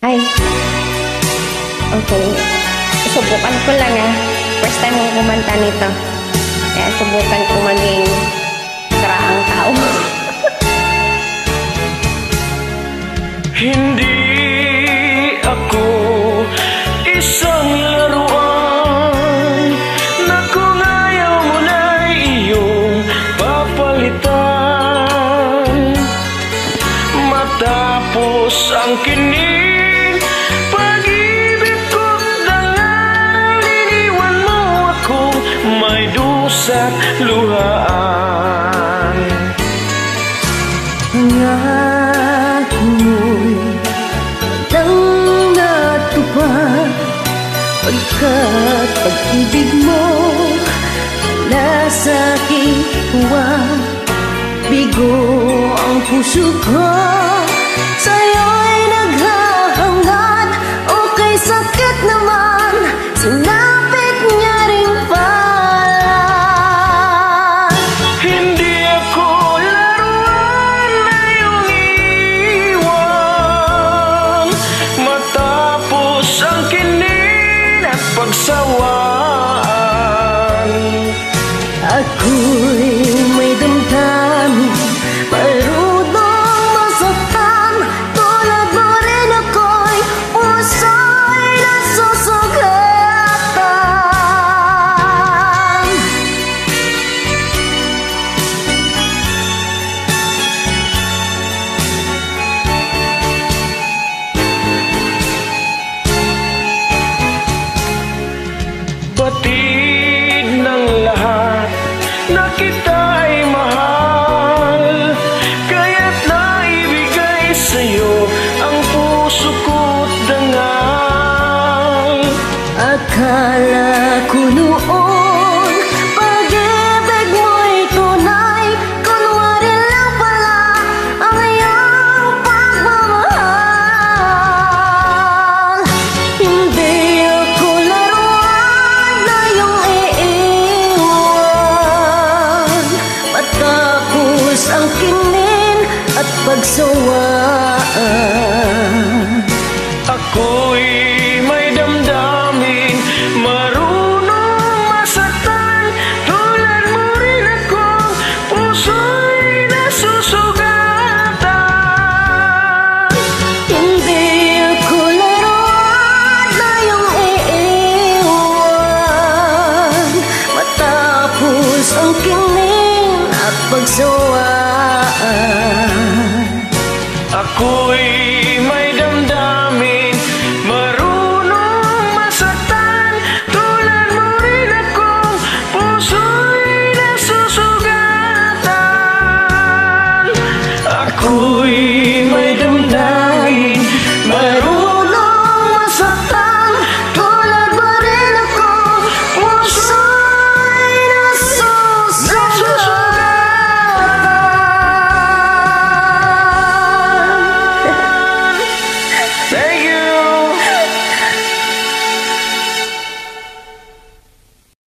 Ay, okay. Subukan ko lang ah. First time kong kumanta nito. Kaya subukan ko maging karaang tao. Hindi ako isang laruan na kung ayaw mo na iyong papalitan. Matapos ang kinig, pag-ibig ko't dangan, iniwan mo akong may dusa't luhaan. Ngayon lang natupad, pagkat pag-ibig mo nasa aking huwag. Bigo ang puso ko, sa'yo'y naghahangad. Okay, sakit naman, sinapit niya rin pala. Hindi ako laruan na iyong iwan. Matapos ang kinin at pagsawaan, ako'y may damdamin, marunong masaktan. Tulad mo rin ako'y puso'y nasusugatan. batid ng lahat na kita'y mahal, kaya't naibigay sa'yo ang puso ko't dangal. Akala ko noon, pag-ibig mo'y tunay, kunwari lang pala ang iyong pagmamahal. Hindi ako laruan na iyong iiwan. Matapos ang kinin at pagsawaan, Ako'y may damdamin, marunong masaktan. Tulad mo rin akong puso'y nasusugatan. hindi ako laruan na iyong iiwan. Matapos ang kinin at pagsawaan, Ako'y